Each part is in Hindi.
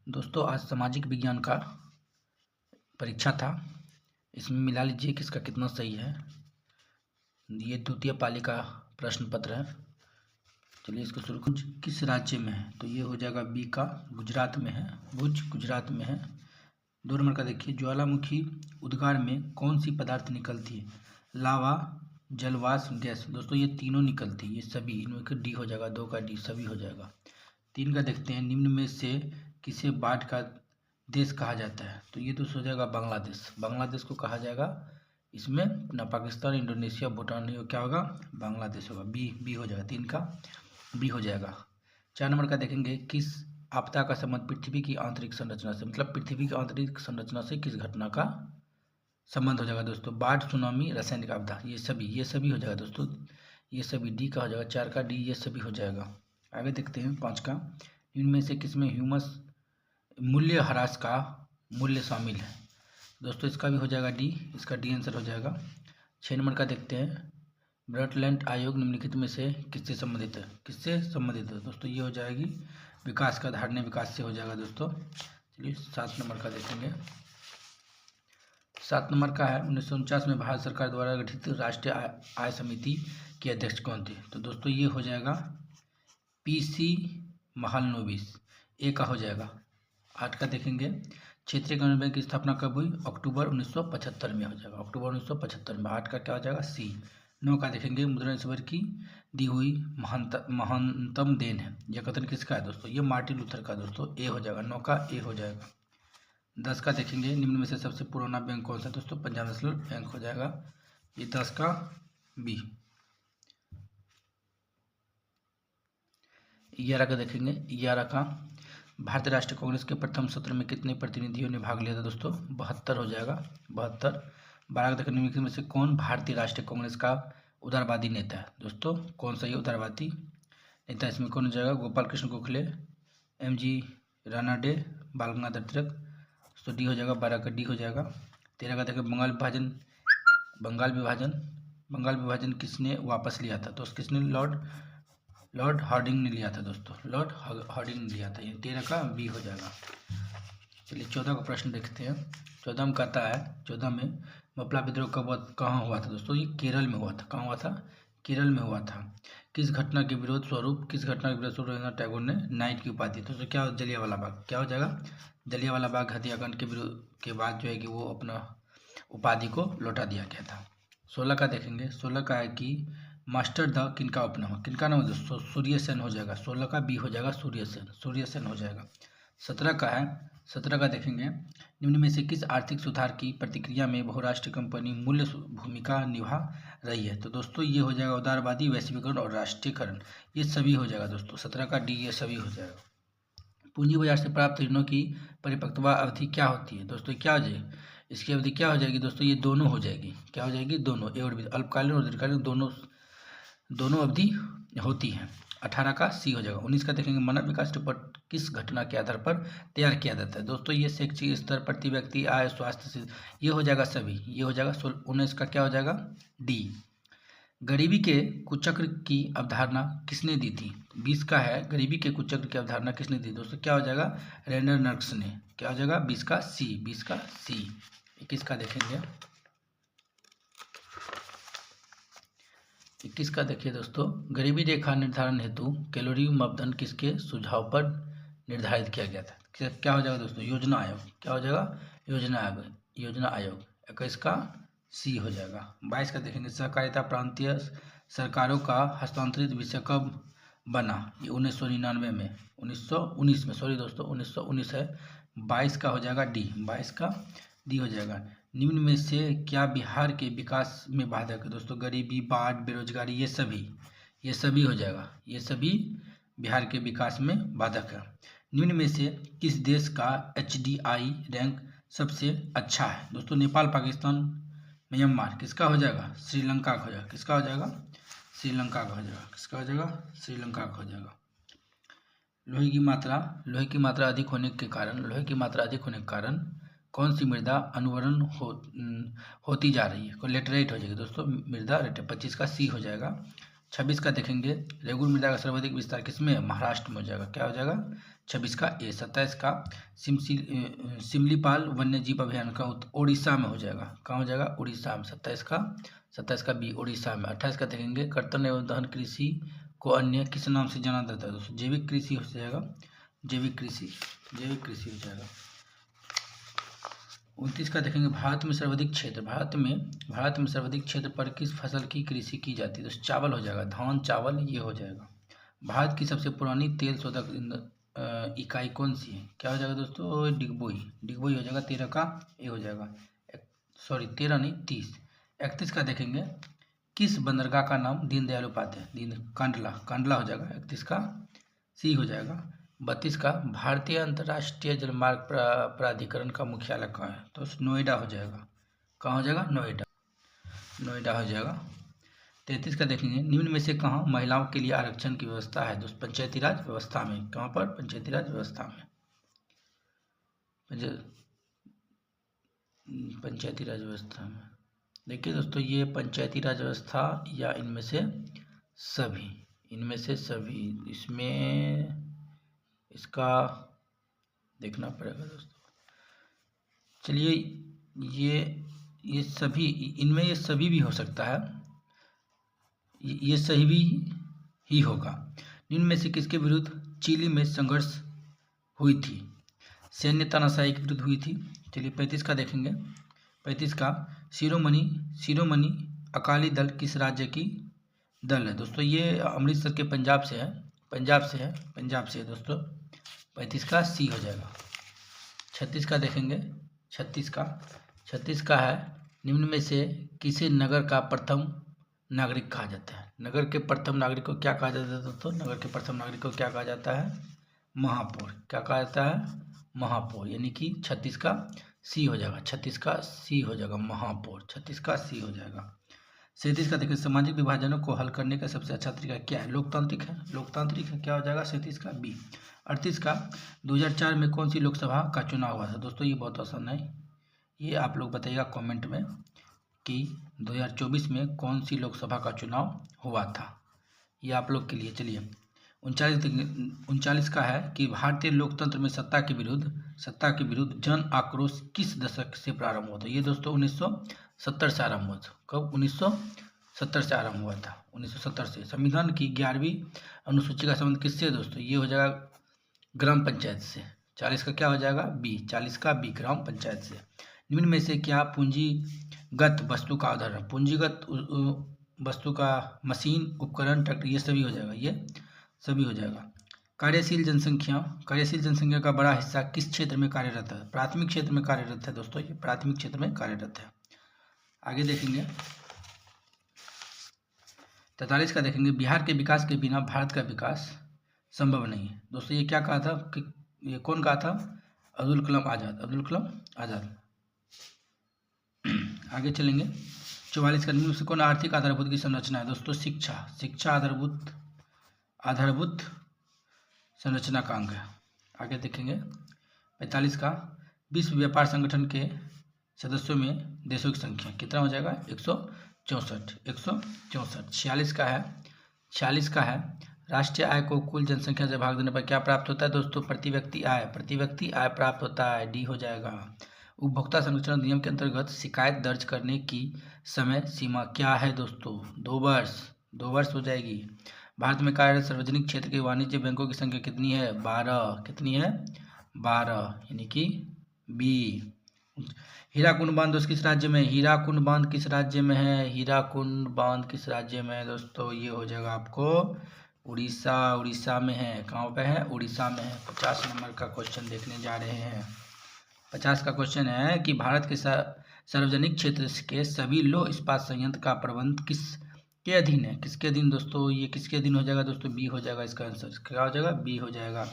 दोस्तों आज सामाजिक विज्ञान का परीक्षा था। इसमें मिला लीजिए किसका कितना सही है। ये द्वितीय पाली का प्रश्न पत्र है। चलिए इसको शुरू किस राज्य में है, तो ये हो जाएगा बी का गुजरात में है। भुज गुजरात में है। 2 नंबर का देखिए, ज्वालामुखी उद्गार में कौन सी पदार्थ निकलती है? लावा, जलवाष्प, गैस। दोस्तों ये तीनों निकलती है, ये सभी, इनमें डी हो जाएगा, 2 का डी सभी हो जाएगा। 3 का देखते हैं, निम्न में से किसे बाढ़ का देश कहा जाता है? तो ये तो हो जाएगा बांग्लादेश। बांग्लादेश को कहा जाएगा। इसमें ना पाकिस्तान, इंडोनेशिया, भूटान नहीं हो, क्या होगा? बांग्लादेश होगा। बी हो जाएगा। 3 का बी हो जाएगा। 4 नंबर का देखेंगे, किस आपदा का संबंध पृथ्वी की आंतरिक संरचना से, मतलब पृथ्वी की आंतरिक संरचना से किस घटना का संबंध हो जाएगा? दोस्तों बाढ़, सुनामी, रासायनिक आपदा, ये सभी हो जाएगा दोस्तों। ये सभी डी का हो जाएगा। 4 का डी, ये सभी हो जाएगा। आगे देखते हैं 5 का, इनमें से किसमें ह्यूमस मूल्य ह्रास का मूल्य शामिल है? दोस्तों इसका भी हो जाएगा डी, इसका डी आंसर हो जाएगा। 6 नंबर का देखते हैं, ब्रॉडलैंड आयोग निम्नलिखित में से किससे संबंधित है? किससे संबंधित है? दोस्तों ये हो जाएगी विकास का, धारणीय विकास से हो जाएगा दोस्तों। चलिए 7 नंबर का देखेंगे। 7 नंबर का है, 1949 में भारत सरकार द्वारा गठित राष्ट्रीय आय समिति के अध्यक्ष कौन थे? तो दोस्तों ये हो जाएगा पीसी महालनोबिस, ए का हो जाएगा। 8 का देखेंगे, क्षेत्रीय ग्रामीण बैंक की स्थापना कब हुई? अक्टूबर 1975 में हो जाएगा। अक्टूबर 1975 में। 8 का क्या हो जाएगा? सी। 9 का देखेंगे, मुद्रणेश्वर की दी हुई महानतम देन है, यह कथन किसका है? दोस्तों ये मार्टिन लूथर का। दोस्तों ए हो जाएगा। 9 का ए हो जाएगा। 10 का देखेंगे, निम्न में से सबसे पुराना बैंक कौन सा? दोस्तों पंजाब नेशनल बैंक हो जाएगा। ये 10 का बी। 11 का देखेंगे, 11 का, भारतीय राष्ट्रीय कांग्रेस के प्रथम सत्र में कितने प्रतिनिधियों ने भाग लिया था? दोस्तों 72 हो जाएगा। 72। 12 का देखने में से कौन भारतीय राष्ट्रीय कांग्रेस का उदारवादी नेता है? दोस्तों कौन सा ये उदारवादी नेता? इसमें कौन हो जाएगा? गोपाल कृष्ण गोखले, MG रानाडे, बाल गंगाधर तिलक। तो डी हो जाएगा। 12 का डी हो जाएगा। 13 का देखिए, बंगाल विभाजन किसने वापस लिया था? तो किसने? लॉर्ड हार्डिंग ने लिया था दोस्तों। लॉर्ड हार्डिंग ने लिया था। ये 13 का बी हो जाएगा। चलिए 14 का प्रश्न देखते हैं। 14 में कहता है, 14 में मपला विद्रोह कहाँ हुआ था? दोस्तों ये केरल में हुआ था। कहाँ हुआ था? केरल में हुआ था। किस घटना के विरोध स्वरूप रविन्द्रनाथ टैगोर ने नाइट की उपाधि? तो क्या? जलियांवाला बाग। क्या हो जाएगा? जलियांवाला बाग हत्याकांड के विरोध के बाद जो है कि वो अपना उपाधि को लौटा दिया गया था। 16 का देखेंगे। 16 का है कि मास्टर द किनका उपनाम? किनका नाम है दोस्तों? सूर्यसेन हो जाएगा। 16 का बी हो जाएगा, सूर्यसेन हो जाएगा। 17 का है, 17 का देखेंगे, निम्न में से किस आर्थिक सुधार की प्रतिक्रिया में बहुराष्ट्रीय कंपनी मूल्य भूमिका निभा रही है? तो दोस्तों ये हो जाएगा उदारवादी, वैश्वीकरण और राष्ट्रीयकरण, ये सभी हो जाएगा दोस्तों। 17 का डी, ये सभी हो जाएगा। पूंजी बाजार से प्राप्त ऋणों की परिपक्वता अवधि क्या होती है? दोस्तों क्या हो जाएगी? इसकी अवधि क्या हो जाएगी दोस्तों? ये दोनों हो जाएगी। क्या हो जाएगी? दोनों, ए और बी, अल्पकालीन और दीर्घकालीन, दोनों अवधि होती है। 18 का सी हो जाएगा। 19 का देखेंगे, मानव विकास रिपोर्ट किस घटना के आधार पर तैयार किया जाता है? दोस्तों ये शैक्षिक स्तर, प्रति व्यक्ति आय, स्वास्थ्य से, ये हो जाएगा सभी, ये हो जाएगा। 19 का क्या हो जाएगा? डी। गरीबी के कुचक्र की अवधारणा किसने दी थी? 20 का है, गरीबी के कुचक्र की अवधारणा किसने दी? दोस्तों क्या हो जाएगा? रेनर नर्क्स ने। क्या हो जाएगा? 20 का सी, 20 का सी। 21 का देखेंगे, 21 का देखिए दोस्तों, गरीबी रेखा निर्धारण हेतु कैलोरी मापदंड किसके सुझाव पर निर्धारित किया गया था? क्या हो जाएगा दोस्तों? योजना आयोग। क्या हो जाएगा? योजना आयोग। 21 का सी हो जाएगा। 22 का देखेंगे, सहकारिता प्रांतीय सरकारों का हस्तांतरित विषय कब बना? ये 1999 में, 1919 में, सॉरी दोस्तों 1919 है। 22 का हो जाएगा डी, 22 का डी हो जाएगा। निम्न में से क्या बिहार के विकास में बाधक है? दोस्तों गरीबी, बाढ़, बेरोजगारी, ये सभी हो जाएगा। ये सभी बिहार के विकास में बाधक है। निम्न में से किस देश का HDI रैंक सबसे अच्छा है? दोस्तों नेपाल, पाकिस्तान, म्यांमार। किसका हो जाएगा? श्रीलंका का हो जाएगा। किसका हो जाएगा? श्रीलंका का हो जाएगा। किसका हो जाएगा? श्रीलंका का हो जाएगा। लोहे की मात्रा अधिक होने के कारण कौन सी मृदा अनुवरण होती जा रही है? लेटराइट हो जाएगी दोस्तों, मृदा लेटर। 25 का सी हो जाएगा। 26 का देखेंगे, रेगुर मृदा का सर्वाधिक विस्तार किसमें? महाराष्ट्र में हो जाएगा। क्या हो जाएगा? 26 का ए। 27 का सिमलीपाल वन्य जीव अभयारण्य का उड़ीसा में हो जाएगा। कहाँ हो जाएगा? उड़ीसा में। 27 का बी उड़ीसा में। 28 का देखेंगे कर्तन एवं दहन कृषि को अन्य किस नाम से जाना जाता है दोस्तों? जैविक कृषि हो जाएगा। जैविक कृषि हो जाएगा। 29 का देखेंगे भारत में सर्वाधिक क्षेत्र पर किस फसल की कृषि की जाती है? तो चावल हो जाएगा। धान चावल ये हो जाएगा। भारत की सबसे पुरानी तेल शोधक इकाई कौन सी है? क्या हो जाएगा दोस्तों? डिगबोई हो जाएगा। 13 का ए हो जाएगा। 13 नहीं 30। 31 का देखेंगे किस बंदरगाह का नाम दीनदयाल उपाध्याय? कांडला हो जाएगा। 31 का सी हो जाएगा। 32 का भारतीय अंतर्राष्ट्रीय जलमार्ग प्राधिकरण का मुख्यालय कहाँ है? तो नोएडा हो जाएगा। कहाँ हो जाएगा? नोएडा हो जाएगा। 33 का देखेंगे निम्न में से कहाँ महिलाओं के लिए आरक्षण की व्यवस्था है? दोस्तों पंचायती राज व्यवस्था में। कहाँ पर? पंचायती राज व्यवस्था में। पंचायती राज व्यवस्था में। देखिए दोस्तों ये पंचायती राज व्यवस्था या इनमें से सभी इसमें इसका देखना पड़ेगा दोस्तों। चलिए ये सभी इनमें ये सभी भी हो सकता है, ये सही भी ही होगा। निम्न में से किसके विरुद्ध चिली में संघर्ष हुई थी? सैन्य तानाशाही के विरुद्ध हुई थी। चलिए 35 का देखेंगे। 35 का शिरोमणि अकाली दल किस राज्य की दल है? दोस्तों ये अमृतसर के पंजाब से है दोस्तों। 35 का सी हो जाएगा। 36 का देखेंगे। 36 का है निम्न में से किसे नगर का प्रथम नागरिक कहा जाता है? नगर के प्रथम नागरिक को क्या कहा जाता है दोस्तों? नगर के प्रथम नागरिक को क्या कहा जाता है? महापौर। क्या कहा जाता है? महापौर। यानी कि 36 का सी हो जाएगा। 36 का सी हो जाएगा महापौर। 36 का सी हो जाएगा। 37 का देखिए सामाजिक विभाजनों को हल करने का सबसे अच्छा तरीका क्या है? लोकतांत्रिक है। क्या हो जाएगा? 37 का बी। 38 का 2004 में कौन सी लोकसभा का चुनाव हुआ था? दोस्तों ये बहुत आसान है, ये आप लोग बताइएगा कमेंट में कि 2024 में कौन सी लोकसभा का चुनाव हुआ था, ये आप लोग के लिए। चलिए 39 का है कि भारतीय लोकतंत्र में सत्ता के विरुद्ध जन आक्रोश किस दशक से प्रारंभ हुआ था? ये दोस्तों 1970 से आरंभ हुआ था। कब? 1970 से आरंभ हुआ था। 1970 से। संविधान की 11वीं अनुसूची का संबंध किससे दोस्तों? ये हो जाएगा ग्राम पंचायत से। 40 का क्या हो जाएगा? बी। 40 का बी ग्राम पंचायत से। निम्न में से क्या पूंजीगत वस्तु का उदाहरण? पूंजीगत वस्तु का मशीन, उपकरण, ट्रैक्टर, ये सभी हो जाएगा। कार्यशील जनसंख्या का बड़ा हिस्सा किस क्षेत्र में कार्यरत है? प्राथमिक क्षेत्र में कार्यरत है दोस्तों, ये प्राथमिक क्षेत्र में कार्यरत है। आगे देखेंगे 43 का देखेंगे बिहार के विकास के बिना भारत का विकास संभव नहीं है। दोस्तों ये क्या कहा था कि ये कौन कहा था? अब्दुल कलाम आजाद। आगे चलेंगे 44 का निम्न से कौन आर्थिक आधारभूत की संरचना है? दोस्तों शिक्षा आधारभूत संरचना का अंग है। आगे देखेंगे 45 का विश्व व्यापार संगठन के सदस्यों में देशों की संख्या कितना हो जाएगा? 164। 46 का है राष्ट्रीय आय को कुल जनसंख्या से भाग देने पर क्या प्राप्त होता है दोस्तों? प्रति व्यक्ति आय प्राप्त होता है। डी हो जाएगा। उपभोक्ता संरक्षण अधिनियम के अंतर्गत शिकायत दर्ज करने की समय सीमा क्या है दोस्तों? 2 वर्ष हो जाएगी। भारत में कार्यरत सार्वजनिक क्षेत्र के वाणिज्य बैंकों की संख्या कितनी है? 12। कितनी है? 12, यानी कि बी। हीराकुंड बांध दोस्त किस राज्य में? हीराकुंड बांध किस राज्य में है दोस्तों? ये हो जाएगा आपको उड़ीसा में है। कहाँ पे है? उड़ीसा में है। 50 नंबर का क्वेश्चन देखने जा रहे हैं। 50 का क्वेश्चन है कि भारत के सार्वजनिक क्षेत्र के सभी लौह इस्पात संयंत्र का प्रबंध किसके अधीन है? किसके अधीन दोस्तों? ये किसके अधीन हो जाएगा दोस्तों? बी हो जाएगा। इसका आंसर क्या हो जाएगा? बी हो जाएगा।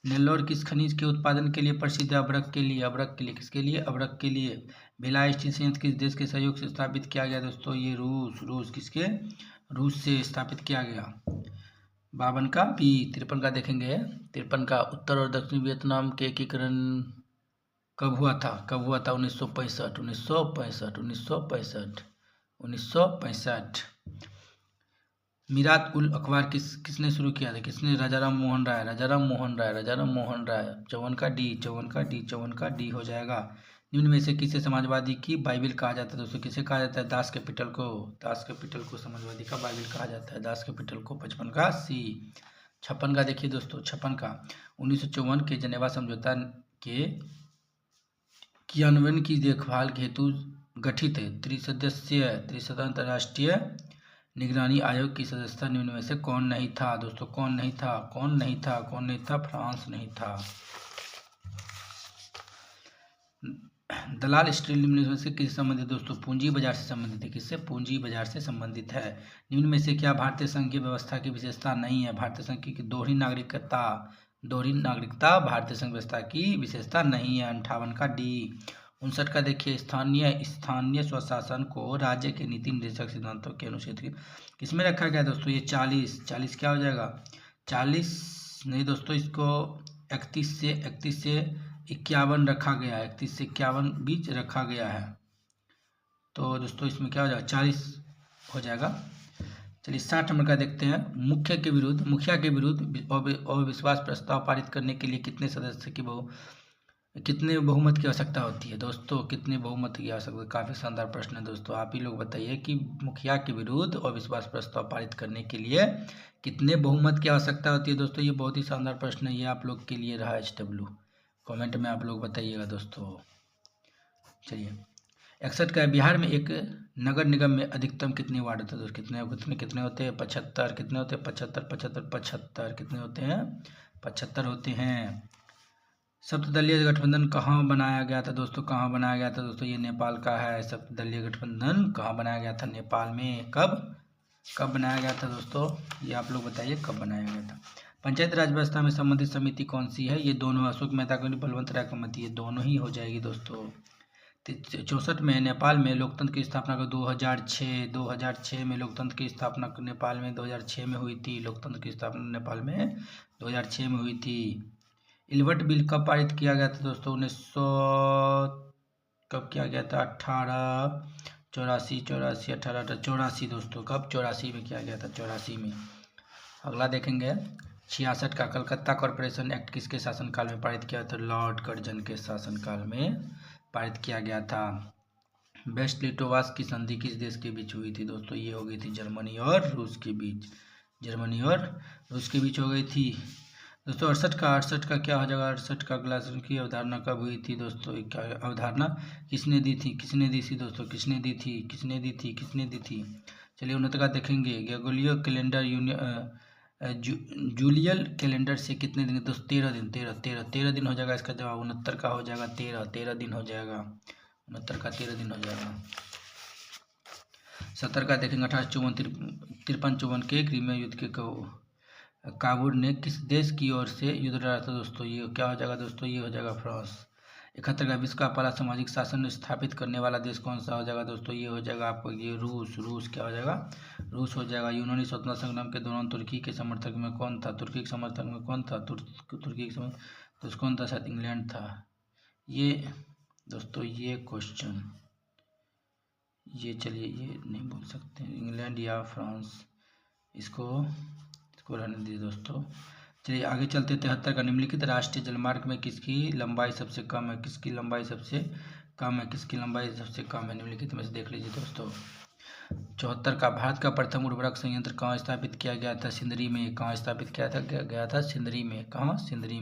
नेल्लौर किस खनिज के उत्पादन के लिए प्रसिद्ध है? अभ्रक के लिए। किसके लिए? अभ्रक के लिए। भिलाई स्टील संयंत्र किस देश के सहयोग से स्थापित किया गया दोस्तों? ये रूस किसके? रूस से स्थापित किया गया। 52 का बी। 53 का देखेंगे। 53 का उत्तर और दक्षिण वियतनाम के एकीकरण कब हुआ था? 1965। मीरात उल अखबार किसने शुरू किया था? किसने? राजाराम मोहन राय। राजाराम मोहन राय। राजाराम मोहन राय। 54 का डी हो जाएगा। निम्न में से किसे समाजवादी की बाइबिल कहा जाता है दोस्तों? किसे कहा जाता है? दास कैपिटल को। दास कैपिटल को समाजवादी का बाइबिल कहा जाता है। दास कैपिटल को। 55 का सी। 56 का देखिए दोस्तों, 56 का 1954 के जेनेवा समझौता के क्रियान्वयन की देखभाल हेतु गठित त्रिसदस्यीय अंतर्राष्ट्रीय निगरानी आयोग की सदस्यता निम्न में से कौन नहीं था दोस्तों? कौन नहीं था? कौन नहीं था? कौन नहीं था? फ्रांस नहीं था। दलाल स्टील निम्न में से किससे संबंधित दोस्तों? पूंजी बाजार से संबंधित है। किससे? पूंजी बाजार से संबंधित है। निम्न में से क्या भारतीय संघ की व्यवस्था की विशेषता नहीं है? भारतीय संघ की दोहरी नागरिकता भारतीय संघ व्यवस्था की विशेषता नहीं है। 58 का डी। 59 का देखिए, स्थानीय स्वशासन को राज्य के नीति निर्देशक सिद्धांतों के अनुच्छेद किसमें रखा गया दोस्तों? ये 40 क्या हो जाएगा? 40 नहीं दोस्तों, इसको 31 से 51 रखा गया है। 31 से 51 बीच रखा गया है। तो दोस्तों इसमें क्या हो जाएगा? 40 हो जाएगा। चलिए 60 नंबर का देखते हैं। मुखिया के विरुद्ध अविश्वास प्रस्ताव पारित करने के लिए कितने बहुमत की आवश्यकता होती है दोस्तों? कितने बहुमत की आवश्यकता? काफ़ी शानदार प्रश्न है दोस्तों। आप ही लोग बताइए कि मुखिया के विरुद्ध अविश्वास प्रस्ताव पारित करने के लिए कितने बहुमत की आवश्यकता होती है दोस्तों? ये बहुत ही शानदार प्रश्न है। ये आप लोग के लिए रहा HW। कमेंट में आप लोग बताइएगा दोस्तों। चलिए 61 का, बिहार में एक नगर निगम में अधिकतम कितने वार्ड होते हैं दोस्तों? कितने होते हैं? 75। कितने होते हैं? 75 कितने होते हैं? 75 होते हैं। सप्तदलीय गठबंधन कहाँ बनाया गया था दोस्तों? कहाँ बनाया गया था दोस्तों? ये नेपाल का है। सप्तदलीय गठबंधन कहाँ बनाया गया था? नेपाल में। कब बनाया गया था दोस्तों? ये आप लोग बताइए, कब बनाया गया था? पंचायत राज व्यवस्था में संबंधित समिति कौन सी है? ये दोनों, अशोक मेहता की, बलवंत राय कमेटी, ये दोनों ही हो जाएगी दोस्तों। 64 में नेपाल में लोकतंत्र की स्थापना को 2006 में लोकतंत्र की स्थापना नेपाल में 2006 में हुई थी। लोकतंत्र की स्थापना नेपाल में 2006 में हुई थी। इल्बर्ट बिल कब पारित किया गया था दोस्तों? 1900 कब किया गया था? 1884 दोस्तों। कब? 84 में किया गया था। 84 में। अगला देखेंगे 66 का, कलकत्ता कॉरपोरेशन एक्ट किसके शासनकाल में पारित किया था? लॉर्ड कर्जन के शासनकाल में पारित किया गया था। वेस्ट लिटोवास की संधि किस देश के बीच हुई थी दोस्तों? ये हो गई थी जर्मनी और रूस के बीच। हो गई थी दोस्तों। 68 का क्या हो जाएगा? 68 का ग्लासगो की अवधारणा कब हुई थी दोस्तों? क्या अवधारणा किसने दी थी दोस्तों? किसने दी थी? चलिए 69 का देखेंगे। ग्रेगोरियो कैलेंडर जूलियल कैलेंडर से कितने दिन दोस्तों? 13 दिन हो जाएगा इसका जवाब। 69 का हो जाएगा 13 दिन हो जाएगा। 69 का 13 दिन हो जाएगा। 70 का देखेंगे। 1853 के क्रीमिया युद्ध के काबुल ने किस देश की ओर से युद्ध लड़ा था दोस्तों? ये क्या हो जाएगा दोस्तों? ये हो जाएगा फ्रांस। 71 का, विश्व का पहला सामाजिक शासन स्थापित करने वाला देश कौन सा हो जाएगा दोस्तों? ये हो जाएगा आपको ये रूस। क्या हो जाएगा? रूस हो जाएगा। यूनानी स्वतंत्रता संग्राम के दौरान तुर्की के समर्थक में कौन था? तुर्की के समर्थक में कौन था? तो कौन था? शायद इंग्लैंड था। ये दोस्तों ये क्वेश्चन, ये चलिए ये नहीं बोल सकते, इंग्लैंड या फ्रांस, इसको रहने दीजिए दोस्तों। चलिए आगे चलते। 73 का, निम्नलिखित राष्ट्रीय जलमार्ग में किसकी लंबाई सबसे कम है? निम्नलिखित में से देख लीजिए दोस्तों। 74 का, भारत का प्रथम उर्वरक संयंत्र कहाँ स्थापित किया गया था? सिंदरी में। कहाँ स्थापित किया गया था? सिंदरी में। कहाँ? सिंदरी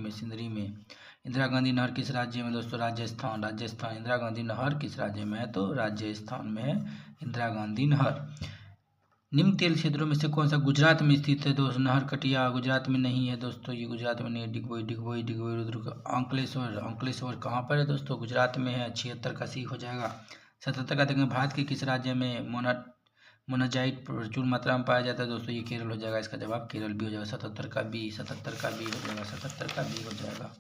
में। इंदिरा गांधी नहर किस राज्य में दोस्तों? राजस्थान। इंदिरा गांधी नहर किस राज्य में है? तो राजस्थान में है इंदिरा गांधी नहर। निम्न तेल क्षेत्रों में से कौन सा गुजरात में स्थित है दोस्तों? नहर कटिया गुजरात में नहीं है दोस्तों। ये गुजरात में नहीं है। डिगबोई अंकलेश्वर कहाँ पर है दोस्तों? गुजरात में है। 76 का सी हो जाएगा। 77 का देखेंगे। भारत के किस राज्य में मोनाजाइट प्रचुर मात्रा में पाया जाता है दोस्तों? ये केरल हो जाएगा। इसका जवाब केरल भी हो जाएगा। 77 का बी हो जाएगा।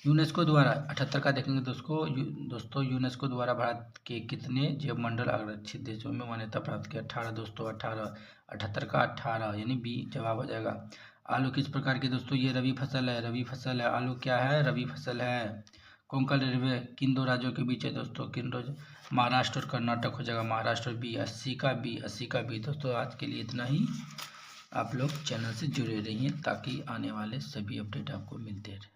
यूनेस्को द्वारा 78 का देखेंगे दोस्तों। यूनेस्को द्वारा भारत के कितने जैव मंडल आरक्षित देशों में मान्यता प्राप्त किया? 18 दोस्तों। 78 का 18 यानी बी जवाब हो जाएगा। आलू किस प्रकार की दोस्तों? ये रबी फसल है। आलू क्या है? रबी फसल है। कोंकण रेलवे किन दो राज्यों के बीच है दोस्तों? किन राज्य? महाराष्ट्र और कर्नाटक हो जाएगा। महाराष्ट्र बी, 80 का बी, 80 का बी। दोस्तों आज के लिए इतना ही। आप लोग चैनल से जुड़े रहिए ताकि आने वाले सभी अपडेट आपको मिलते रहे।